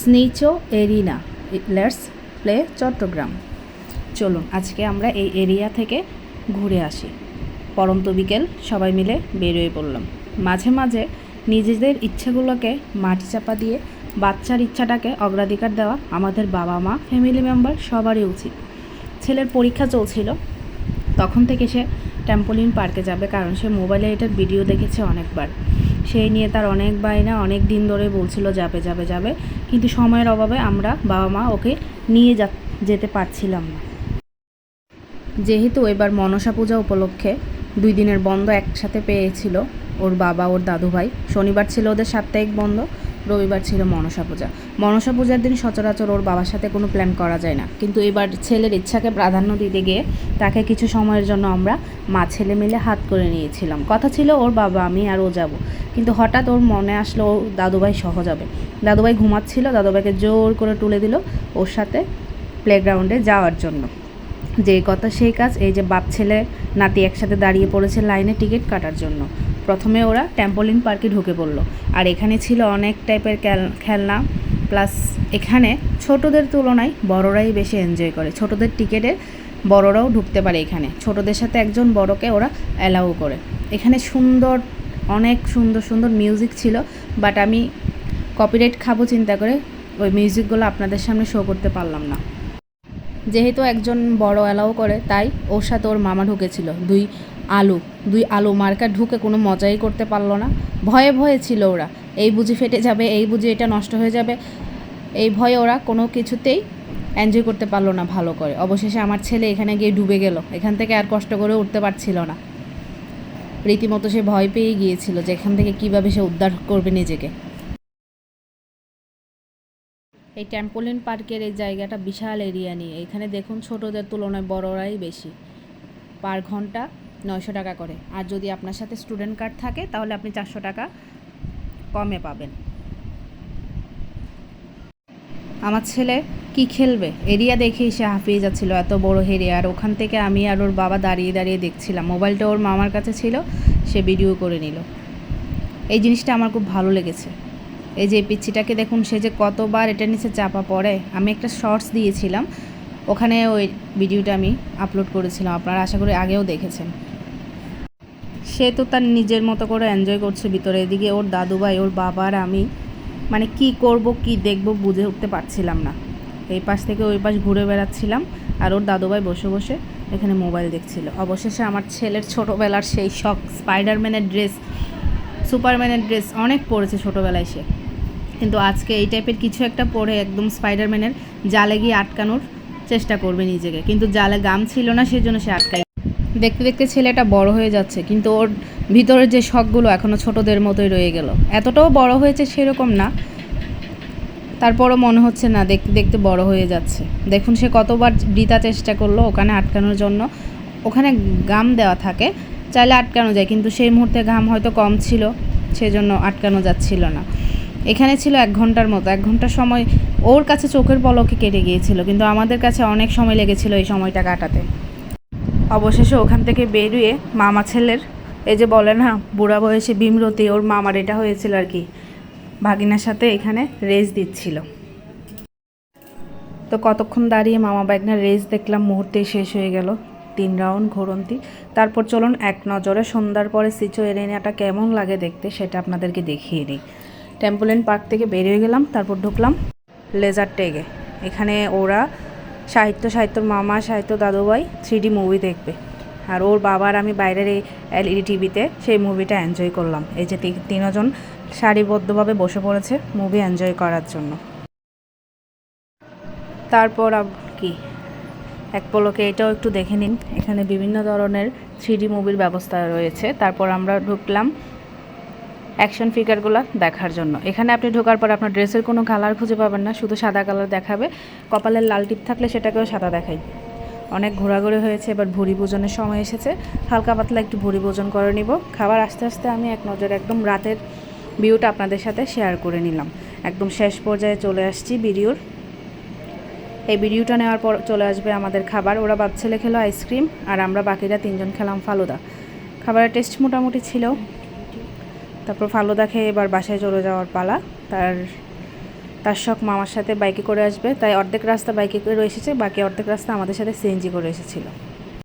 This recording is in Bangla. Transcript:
স্নিচো এরিনা, লেটস প্লে চট্টগ্রাম। চলুন আজকে আমরা এই এরিয়া থেকে ঘুরে আসি। পরন্ত বিকেল, সবাই মিলে বেরিয়ে পড়লাম। মাঝে মাঝে নিজেদের ইচ্ছাগুলোকে মাটি চাপা দিয়ে বাচ্চার ইচ্ছাটাকে অগ্রাধিকার দেওয়া আমাদের বাবা মা, ফ্যামিলি মেম্বার সবারই উচিত। ছেলের পরীক্ষা চলছিল, তখন থেকে সে ট্যাম্পোলিন পার্কে যাবে, কারণ সে মোবাইলে এটার ভিডিও দেখেছে অনেকবার। সেই নিয়ে তার অনেক বায়না, অনেক দিন ধরে বলছিল যাবে যাবে যাবে, কিন্তু সময়ের অভাবে আমরা বাবা মা ওকে নিয়ে যেতে পারছিলাম না। যেহেতু এবার মনসা পূজা উপলক্ষে 2 দিনের বন্ধ একসাথে পেয়েছিল ওর বাবা, ওর দাদু ভাই। শনিবার ছিল ওদের সাপ্তাহিক বন্ধ, রবিবার ছিল মনসা পূজা। মনসা পূজার দিন সচরাচর ওর বাবার সাথে কোনো প্ল্যান করা যায় না, কিন্তু এবার ছেলের ইচ্ছাকে প্রাধান্য দিতে গিয়ে তাকে কিছু সময়ের জন্য আমরা মা ছেলে মিলে হাত করে নিয়েছিলাম। কথা ছিল ওর বাবা, আমি আর ও যাব, কিন্তু হঠাৎ ওর মনে আসলো ও দাদুভাই সহ যাবে। দাদুভাই ঘুমাচ্ছিল, দাদুভাইকে জোর করে তুলে দিল ওর সাথে প্লেগ্রাউন্ডে যাওয়ার জন্য। যে কথা সেই কাজ। এই যে বাপ ছেলে নাতি একসাথে দাঁড়িয়ে পড়েছে লাইনে টিকিট কাটার জন্য। প্রথমে ওরা ট্যাম্পোলিন পার্কে ঢুকে পড়লো, আর এখানে ছিল অনেক টাইপের খেলনা, প্লাস এখানে ছোটদের তুলনায় বড়রাই বেশি এনজয় করে। ছোটদের টিকিটে বড়রাও ঢুকতে পারে এখানে, ছোটদের সাথে একজন বড়কে ওরা অ্যালাউ করে। এখানে অনেক সুন্দর সুন্দর মিউজিক ছিল, বাট আমি কপিরাইট খাবো চিন্তা করে ওই মিউজিকগুলো আপনাদের সামনে শো করতে পারলাম না। যেহেতু একজন বড় অ্যালাউ করে, তাই ওর সাথে ওর মামা ঢুকেছিল। দুই আলু মার্কা ঢুকে কোনো মজাই করতে পারলো না। ভয়ে ভয়ে ছিল ওরা, এই বুঝি ফেটে যাবে, এই বুঝি এটা নষ্ট হয়ে যাবে, এই ভয়ে ওরা কোনো কিছুতেই এনজয় করতে পারলো না ভালো করে। অবশেষে আমার ছেলে এখানে গিয়ে ডুবে গেল, এখান থেকে আর কষ্ট করে উঠতে পারছিল না। রীতিমতো সে ভয় পেয়ে গিয়েছিল যে এখান থেকে কীভাবে সে উদ্ধার করবে নিজেকে। এই ট্যাম্পোলিন পার্কের এই জায়গাটা বিশাল এরিয়া নিয়ে। এখানে দেখুন ছোটদের তুলনায় বড়রাই বেশি। পার ঘন্টা 900 টাকা করে, আর যদি আপনার সাথে স্টুডেন্ট কার্ড থাকে তাহলে আপনি 400 টাকা কমে পাবেন। আমার ছেলে কি খেলবে, এরিয়া দেখেই সে হাঁপিয়ে যাচ্ছিল, এত বড় এরিয়া। আর ওখান থেকে আমি আর ওর বাবা দাঁড়িয়ে দাঁড়িয়ে দেখছিলাম। মোবাইলটা ওর মামার কাছে ছিল, সে ভিডিও করে নিল। এই জিনিসটা আমার খুব ভালো লেগেছে। এই যে পিচ্ছিটাকে দেখুন, সে যে কতবার এটার নিচে চাপা পড়ে। আমি একটা শর্টস দিয়েছিলাম, ওখানে ওই ভিডিওটা আমি আপলোড করেছিলাম, আপনারা আশা করি আগেও দেখেছেন। সে তো তার নিজের মতো করে এনজয় করছে ভিতরে। এদিকে ওর দাদুভাই, ওর বাবা আর আমি মানে কি করব কি দেখব বুঝে উঠতে পারছিলাম না। এই পাশ থেকে ওই পাশ ঘুরে বেড়াচ্ছিলাম, আর ওর দাদুভাই বসে বসে এখানে মোবাইল দেখছিল। অবশেষে আমার ছেলের ছোটোবেলার সেই শখ, স্পাইডারম্যানের ড্রেস, সুপারম্যানের ড্রেস অনেক পরেছে ছোটোবেলায় সে, কিন্তু আজকে এই টাইপের কিছু একটা পরে একদম স্পাইডারম্যানের জালে গিয়ে আটকানোর চেষ্টা করবে নিজেকে, কিন্তু জালে গাম ছিল না, সেজন্য সে আটকায়। দেখতে দেখতে ছেলেটা বড় হয়ে যাচ্ছে, কিন্তু ওর ভিতরের যে শখগুলো এখনও ছোটদের মতোই রয়ে গেল। এতটাও বড় হয়েছে সেরকম না, তারপরও মনে হচ্ছে না, দেখতে দেখতে বড় হয়ে যাচ্ছে। দেখুন সে কতবার বৃথা চেষ্টা করলো ওখানে আটকানোর জন্য। ওখানে গাম দেওয়া থাকে, চাইলে আটকানো যায়, কিন্তু সেই মুহূর্তে ঘাম হয়তো কম ছিল, সেজন্য আটকানো যাচ্ছিল না। এখানে ছিল 1 ঘন্টার মতো। 1 ঘন্টার সময় ওর কাছে চোখের পলকে কেটে গিয়েছিল, কিন্তু আমাদের কাছে অনেক সময় লেগেছিল এই সময়টা কাটাতে। অবশেষে ওখান থেকে বেরিয়ে মামা ছেলের, এই যে বলে না বুড়া বয়সে বিমরতি, ওর মামার এটা হয়েছিল আর কি, ভাগিনার সাথে এখানে রেস দিচ্ছিল। তো কতক্ষণ দাঁড়িয়ে মামা ভাগনার রেস দেখলাম, মুহূর্তেই শেষ হয়ে গেল 3 রাউন্ড ঘোরন্তি। তারপর চলুন এক নজরে সন্ধ্যার পরে স্নিচো এরিনাটা কেমন লাগে দেখতে সেটা আপনাদেরকে দেখিয়ে নিই। ট্যাম্পোলিন পার্ক থেকে বেরিয়ে গেলাম, তারপর ঢুকলাম লেজার ট্যাগে। এখানে ওরা সাহিত্যর মামা, সাহিত্য দাদুভাই 3D মুভি দেখবে, আর ওর বাবার আমি বাইরের এই LED টিভিতে সেই মুভিটা এনজয় করলাম। এই যে 3 জন সারিবদ্ধভাবে বসে পড়েছে মুভি এনজয় করার জন্য। তারপর কি এক পলকে এটাও একটু দেখে নিন, এখানে বিভিন্ন ধরনের 3D মুভির ব্যবস্থা রয়েছে। তারপর আমরা ঢুকলাম অ্যাকশন ফিগারগুলো দেখার জন্য। এখানে আপনি ঢোকার পর আপনার ড্রেসের কোনো কালার খুঁজে পাবেন না, শুধু সাদা কালার দেখাবে। কপালের লাল টিপ থাকলে সেটাকেও সাদা দেখাই। অনেক ঘোরাঘুরি হয়েছে, এবার ভুঁড়ি ভোজনের সময় এসেছে। হালকা পাতলা একটু ভুঁড়ি ভোজন করে নিব। খাবার আস্তে আস্তে আমি এক নজরে একদম রাতের ভিউটা আপনাদের সাথে শেয়ার করে নিলাম। একদম শেষ পর্যায়ে চলে আসছি ভিডিওর। এই ভিডিওটা নেওয়ার পর চলে আসবে আমাদের খাবার। ওরা বাপ ছেলে খেলো আইসক্রিম, আর আমরা বাকিরা 3 জন খেলাম ফালুদা। খাবারের টেস্ট মোটামুটি ছিল। তারপর ফালুদা খেয়ে এবার বাসায় চলে যাওয়ার পালা। তার তার শখ মামার সাথে বাইকে করে আসবে, তাই অর্ধেক রাস্তা বাইকে করে এসেছে, বাকি অর্ধেক রাস্তা আমাদের সাথে সিএনজি করে এসেছিলো।